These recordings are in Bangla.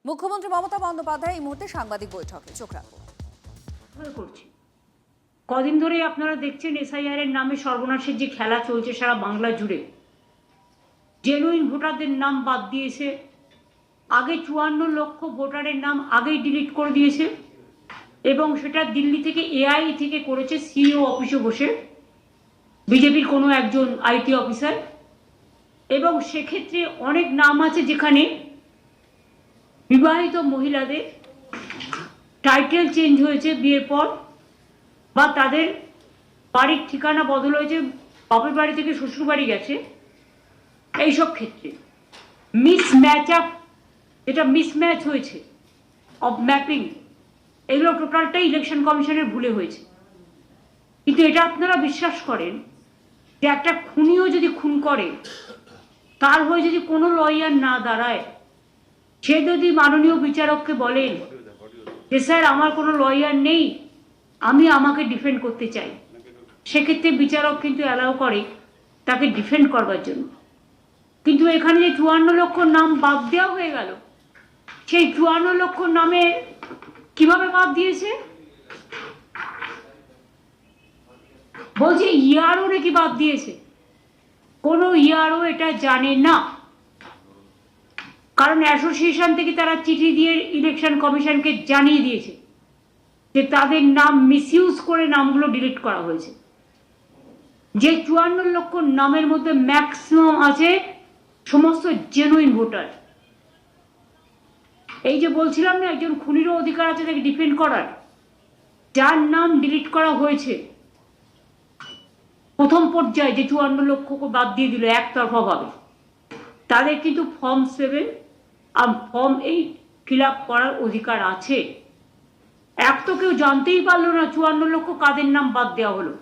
মুখ্যমন্ত্রী মমতা বন্দ্যোপাধ্যায় এই মুহূর্তে সাংবাদিক বৈঠকে চোখ রাখুন। করছি কদিন ধরে আপনারা দেখছেন এসআইআর এর নামে সর্বনাশের যে খেলা চলছে সারা বাংলা জুড়ে। জেনুইন ভোটারদের নাম বাদ দিয়েছে, আগে 54 লক্ষ ভোটারের নাম আগেই ডিলিট করে দিয়েছে এবং সেটা দিল্লি থেকে এআই থেকে করেছে সিইও অফিসে বসে বিজেপির কোনো একজন আইটি অফিসার। এবং সেক্ষেত্রে অনেক নাম আছে যেখানে বিবাহিত মহিলাদের টাইটেল চেঞ্জ হয়েছে বিয়ের পর, বা তাদের বাড়ির ঠিকানা বদল হয়েছে, বাপের বাড়ি থেকে শ্বশুর বাড়ি গেছে। এইসব ক্ষেত্রে যেটা মিসম্যাচ হয়েছে অফ ম্যাপিং, এগুলো টোটালটাই ইলেকশন কমিশনের ভুলে হয়েছে। কিন্তু এটা আপনারা বিশ্বাস করেন যে একটা খুনিও যদি খুন করে, তার হয়ে যদি কোনো লয়ার না দাঁড়ায়, সে যদি মাননীয় বিচারককে বলেন যে স্যার আমার কোনো লয়ার নেই, আমি আমাকে ডিফেন্ড করতে চাই, সেক্ষেত্রে বিচারক কিন্তু অ্যালাউ করে তাকে ডিফেন্ড করবার জন্য। কিন্তু এখানে যে 54 লক্ষ নাম বাদ দেওয়া হয়ে গেল, সেই 54 লক্ষ নামে কিভাবে বাদ দিয়েছে বলছে ইয়ারও নাকি বাদ দিয়েছে। কোনো ইয়ারও এটা জানে না, কারণ অ্যাসোসিয়েশন থেকে তারা চিঠি দিয়ে ইলেকশন কমিশনকে জানিয়ে দিয়েছে যে তাদের নাম মিসইউজ করে নামগুলো ডিলিট করা হয়েছে। যে 54 লক্ষ নামের মধ্যে ম্যাক্সিমাম আছে সমস্ত জেনুইন ভোটার। এই যে বলছিলাম না, একজন খুনিরও অধিকার আছে তাকে ডিফেন্ড করার। যার নাম ডিলিট করা হয়েছে প্রথম পর্যায়ে, যে 54 লক্ষকে বাদ দিয়ে দিল একতরফা ভাবে, তাদের কিন্তু ফর্ম 7 আর ফর্ম 8 ফিল আপ করার অধিকার আছে। এক তো কেউ জানতেই পারলো না 54 লক্ষ কাদের নাম বাদ দেওয়া হলো।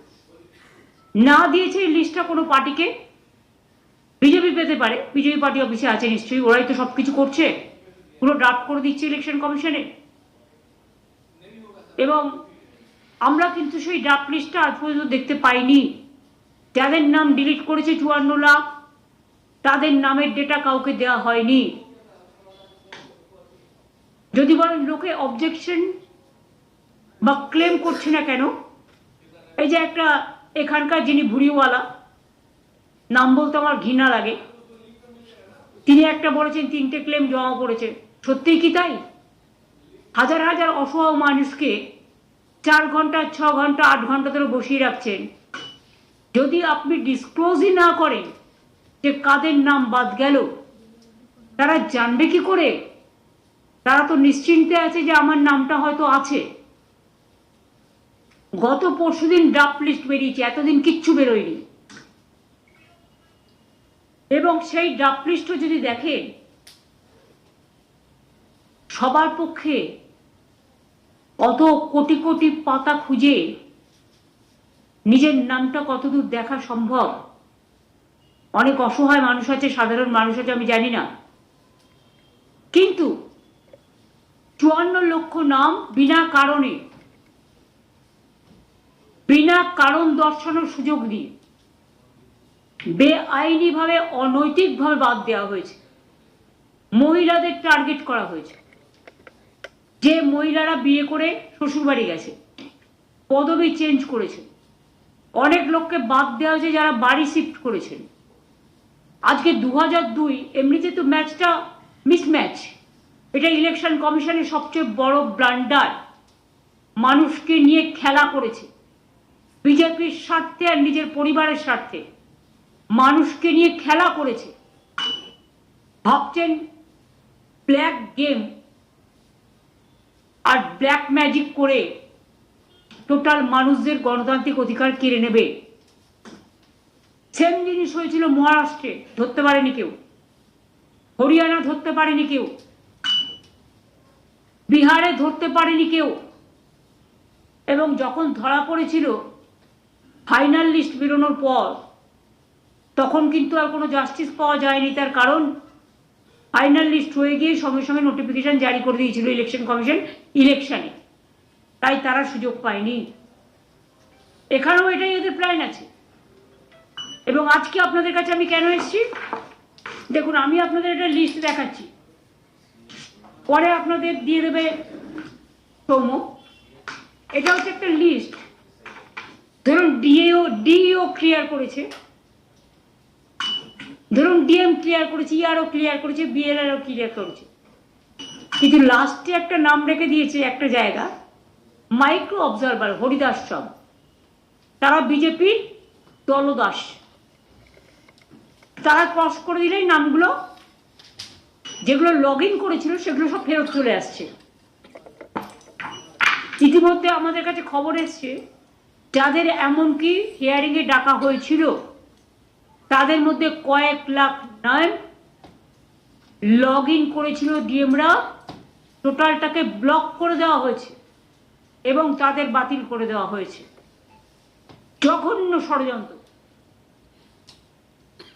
না দিয়েছে এই লিস্টটা কোনো পার্টিকে, বিজেপি পেতে পারে, বিজেপি পার্টি অফিসে আছে নিশ্চয়ই, ওরাই তো সবকিছু করছে, পুরো ড্রাফট করে দিচ্ছে ইলেকশন কমিশনে। এবং আমরা কিন্তু সেই ড্রাফট লিস্টটা আজ পর্যন্ত দেখতে পাইনি। যাদের নাম ডিলিট করেছে 54 লাখ, তাদের নামের ডেটা কাউকে দেওয়া হয়নি। যদি বলেন লোকে অবজেকশন বা ক্লেম করছে না কেন, এই যে একটা এখানকার যিনি ভুড়িওয়ালা, নাম বলতে আমার ঘৃণা লাগে, তিনি একটা বলেছেন 3টে ক্লেম জমা পড়েছে। সত্যিই কি তাই? হাজার হাজার অসহায় মানুষকে 4 ঘন্টা 6 ঘন্টা 8 ঘন্টা ধরে বসিয়ে রাখছেন। যদি আপনি ডিসক্লোজই না করেন যে কাদের নাম বাদ গেল, তারা জানবে কি করে? তারা তো নিশ্চিন্তে আছে যে আমার নামটা হয়তো আছে। গত পরশুদিন ড্রাফট লিস্ট বেরিয়েছে, এতদিন কিচ্ছু বেরোয়নি। এবং সেই ড্রাফট লিস্টও যদি দেখেন, সবার পক্ষে অত কোটি কোটি পাতা খুঁজে নিজের নামটা কতদূর দেখা সম্ভব? অনেক অসহায় মানুষ আছে, সাধারণ মানুষ আছে, আমি জানি না। কিন্তু 54 লক্ষ নাম বিনা কারণ দর্শানোর সুযোগ দিয়ে বেআইনিভাবে, অনৈতিকভাবে বাদ দেওয়া হয়েছে। মহিলাদের টার্গেট করা হয়েছে, যে মহিলারা বিয়ে করে শ্বশুরবাড়ি গেছে, পদবি চেঞ্জ করেছে। অনেক লোককে বাদ দেওয়া হয়েছে যারা বাড়ি শিফট করেছেন। আজকে 2002, এমনিতে তো ম্যাচটা মিসম্যাচ। এটা ইলেকশন কমিশনের সবচেয়ে বড় ব্লান্ডার। মানুষকে নিয়ে খেলা করেছে বিজেপির স্বার্থে আর নিজের পরিবারের স্বার্থে, মানুষকে নিয়ে খেলা করেছে। ভাবছেন ব্ল্যাক গেম আর ব্ল্যাক ম্যাজিক করে টোটাল মানুষদের গণতান্ত্রিক অধিকার কেড়ে নেবে। সেম জিনিস হয়েছিল মহারাষ্ট্রে, ধরতে পারেনি কেউ। হরিয়ানা ধরতে পারেনি কেউ। বিহারে ধরতে পারেনি কেউ। এবং যখন ধরা পড়েছিল ফাইনাল লিস্ট বেরোনোর পর, তখন কিন্তু আর কোনো জাস্টিস পাওয়া যায়নি। তার কারণ ফাইনাল লিস্ট হয়ে গিয়ে সঙ্গে সঙ্গে নোটিফিকেশন জারি করে দিয়েছিল ইলেকশন কমিশন ইলেকশনে, তাই তারা সুযোগ পায়নি। এখানেও এটাই এদের প্ল্যান আছে। এবং আজকে আপনাদের কাছে আমি কেন এসেছি দেখুন, আমি আপনাদের একটা লিস্ট দেখাচ্ছি। পরে আপনাদের দিয়ে দেবে সৌম্য। এটা হচ্ছে একটা লিস্ট। ধরুন ডিও ক্লিয়ার করেছে, ধরুন ডিএম ক্লিয়ার করেছে, ইআরও ক্লিয়ার করেছে, বিএলআরও ক্লিয়ার করেছে, কিন্তু লাস্টে একটা নাম রেখে দিয়েছে একটা জায়গা, মাইক্রো অবজারভার হরিদাস সব, তারা বিজেপির দলদাস। তারা ক্রস করে দিলেই নামগুলো যেগুলো লগ ইন করেছিল সেগুলো সব ফেরত চলে আসছে। ইতিমধ্যে আমাদের কাছে খবর এসছে যাদের এমনকি হিয়ারিং এ ডাকা হয়েছিল তাদের মধ্যে কয়েক লাখ নাম লগ ইন করেছিল ডিএমরা, টোটালটাকে ব্লক করে দেওয়া হয়েছে এবং তাদের বাতিল করে দেওয়া হয়েছে। জঘন্য ষড়যন্ত্র।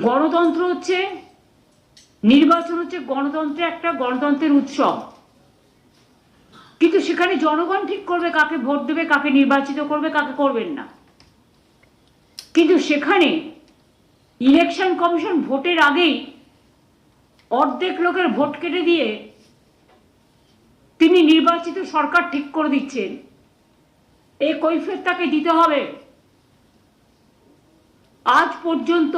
গণতন্ত্র হচ্ছে, নির্বাচন হচ্ছে গণতন্ত্রের একটা গণতন্ত্রের উৎসব, কিন্তু সেখানে জনগণ ঠিক করবে কাকে ভোট দেবে, কাকে নির্বাচিত করবে, কাকে করবেন না। কিন্তু সেখানে ইলেকশন কমিশন ভোটের আগেই অর্ধেক লোকের ভোট কেটে দিয়ে তিনি নির্বাচিত সরকার ঠিক করে দিচ্ছেন। এই কৈফিয়ত তাকে দিতে হবে। আজ পর্যন্ত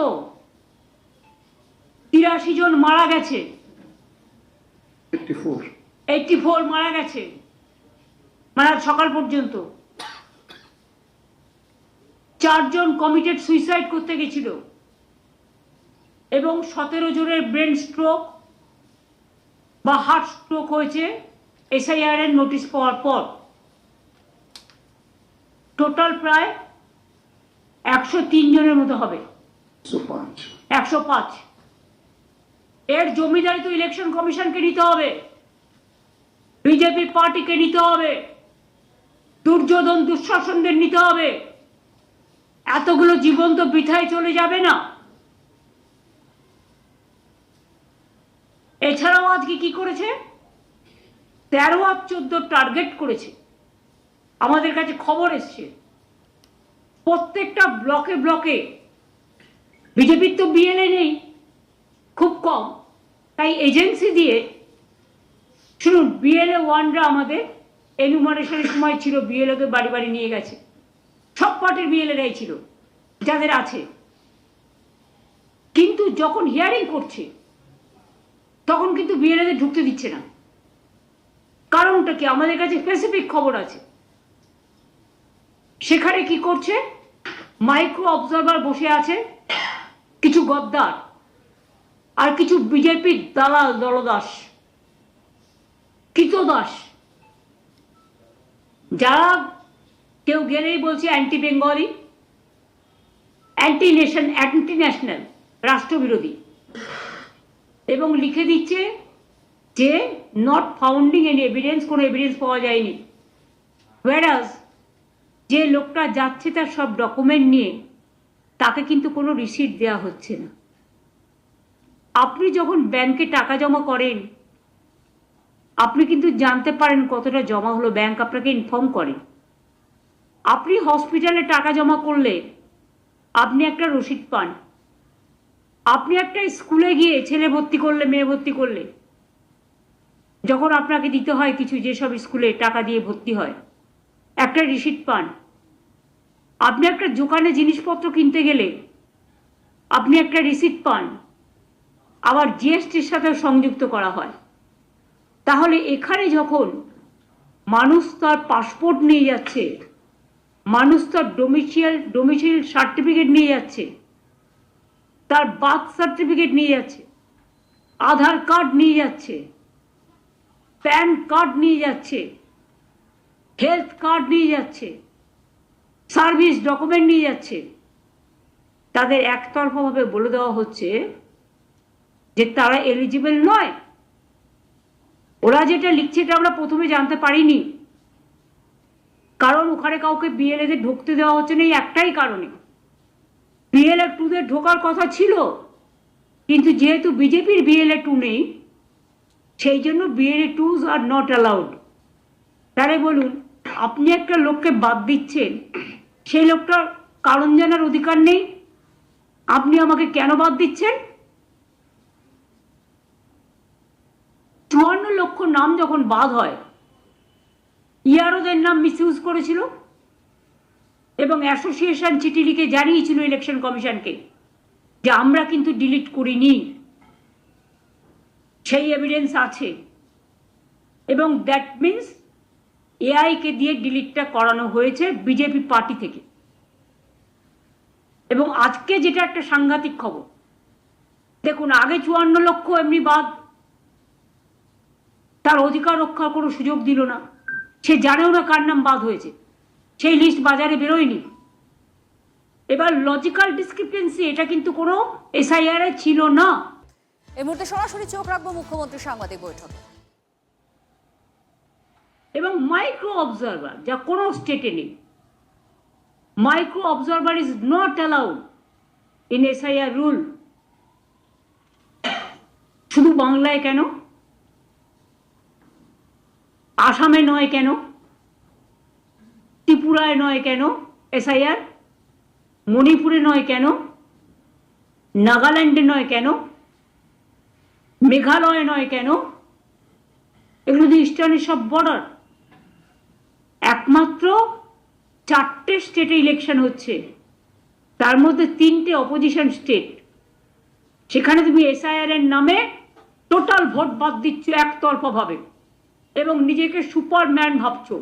83 জন মারা গেছে, 84 মারা গেছে, মানে সকাল পর্যন্ত। 4 জন কমিটেড সুইসাইড করতে গেছিল এবং 17 জনের ব্রেন স্ট্রোক বা হার্ট স্ট্রোক হয়েছে এসআইআর এর নোটিশ পাওয়ার পর। টোটাল প্রায় 103 জনের মতো হবে, 105। এর জমিদারি তো ইলেকশন কমিশনকে নিতে হবে, বিজেপি পার্টিকে নিতে হবে, দুর্যোধন দুঃশাসনদের নিতে হবে। এতগুলো জীবন তো বৃথায় চলে যাবে না। এছাড়াও আজকে কি করেছে, 13 আর 14 টার্গেট করেছে। আমাদের কাছে খবর এসছে প্রত্যেকটা ব্লকে ব্লকে, বিজেপির তো বিএলএ নেই, খুব কম, তাই এজেন্সি দিয়ে, শুনুন, বিএলএ ওয়ানরা আমাদের এনুমারেশনের সময় ছিল, বিএলএকে বাড়ি বাড়ি নিয়ে গেছে, সব পার্টির বিএলএরাই ছিল যাদের আছে। কিন্তু যখন হিয়ারিং করছে তখন কিন্তু বিএলএদের ঢুকতে দিচ্ছে না। কারণটা কি? আমাদের কাছে স্পেসিফিক খবর আছে। সেখানে কি করছে, মাইক্রো অবজারভার বসে আছে, কিছু গদ্দার আর কিছু বিজেপির দালাল দলদাস, কৃতদাস, যারা কেউ গেলেই বলছে anti Bengali, anti nation, anti national, রাষ্ট্রবিরোধী, এবং লিখে দিচ্ছে যে নট ফাউন্ডিং এনি এভিডেন্স, কোনো এভিডেন্স পাওয়া যায়নি। হোয়ারাস যে লোকটা যাচ্ছে তার সব ডকুমেন্ট নিয়ে, তাকে কিন্তু কোনো রিসিট দেওয়া হচ্ছে না। আপনি যখন ব্যাংকে টাকা জমা করেন আপনি কিন্তু জানতে পারেন কতটা জমা হলো, ব্যাংক আপনাকে ইনফর্ম করে। আপনি হসপিটালে টাকা জমা করলে আপনি একটা রসিদ পান। আপনি একটা স্কুলে গিয়ে ছেলে ভর্তি করলে, মেয়ে ভর্তি করলে, যখন আপনাকে দিতে হয় কিছু, যেসব স্কুলে টাকা দিয়ে ভর্তি হয়, একটা রিসিট পান। আপনি একটা দোকানে জিনিসপত্র কিনতে গেলে আপনি একটা রিসিট পান, আবার জিএসটির সাথে সংযুক্ত করা হয়। তাহলে এখানে যখন মানুষ তার পাসপোর্ট নিয়ে যাচ্ছে, মানুষ তার ডোমিসাইল সার্টিফিকেট নিয়ে যাচ্ছে, তার বার্থ সার্টিফিকেট নিয়ে যাচ্ছে, আধার কার্ড নিয়ে যাচ্ছে, প্যান কার্ড নিয়ে যাচ্ছে, হেলথ কার্ড নিয়ে যাচ্ছে, সার্ভিস ডকুমেন্ট নিয়ে যাচ্ছে, তাদের একতরফাভাবে বলে দেওয়া হচ্ছে যে তারা এলিজিবল নয়। ওরা যেটা লিখছে এটা আমরা প্রথমে জানতে পারিনি, কারণ ওখানে কাউকে বিএলএদের ঢুকতে দেওয়া হচ্ছে না এই একটাই কারণে। বিএলএ 2দের ঢোকার কথা ছিল, কিন্তু যেহেতু বিজেপির বিএলএ 2 নেই, সেই জন্য BLA 2s are not allowed. তাহলে বলুন, আপনি একটা লোককে বাদ দিচ্ছেন, সেই লোকটার কারণ জানার অধিকার নেই, আপনি আমাকে কেন বাদ দিচ্ছেন? 54 লক্ষ নাম যখন বাদ হয়, ইয়ারোদের নাম মিসইউজ করেছিল এবং অ্যাসোসিয়েশন চিঠি লিখে জানিয়েছিল ইলেকশন কমিশনকে যে আমরা কিন্তু ডিলিট করিনি, সেই এভিডেন্স আছে। এবং দ্যাট মিনস এআই কে দিয়ে ডিলিটটা করানো হয়েছে বিজেপি পার্টি থেকে। এবং আজকে যেটা একটা সাংঘাতিক খবর, দেখুন আগে 54 লক্ষ এমনি বাদ, তার অধিকার রক্ষার কোনো সুযোগ দিল না, সে জানেও না কার নাম বাদ হয়েছে, সেই লিস্ট বাজারে বেরোয়নি। এবার লজিক্যাল ডিসক্রিপেন্সি, এটা কিন্তু কোনো এসআইআর এ ছিল না। এই মুহূর্তে সরাসরি চোখ রাখবো মুখ্যমন্ত্রী সাংবাদিক বৈঠকে। এবং মাইক্রো অবজারভার যা কোনো স্টেটে নেই, micro observer is not allowed in SIR rule. শুধু বাংলায় কেন, আসামে নয় কেন, ত্রিপুরায় নয় কেন এসআইআর, মণিপুরে নয় কেন, নাগাল্যান্ডে নয় কেন, মেঘালয়ে নয় কেন? এগুলো তো ইস্টার্নের সব বর্ডার। একমাত্র 4টে স্টেটে ইলেকশন হচ্ছে, তার মধ্যে 3টে অপোজিশন স্টেট। সেখানে তুমি এসআইআর এর নামে টোটাল ভোট বাদ দিচ্ছ একতরফা ভাবে এবং নিজেকে সুপারম্যান ভাবছো।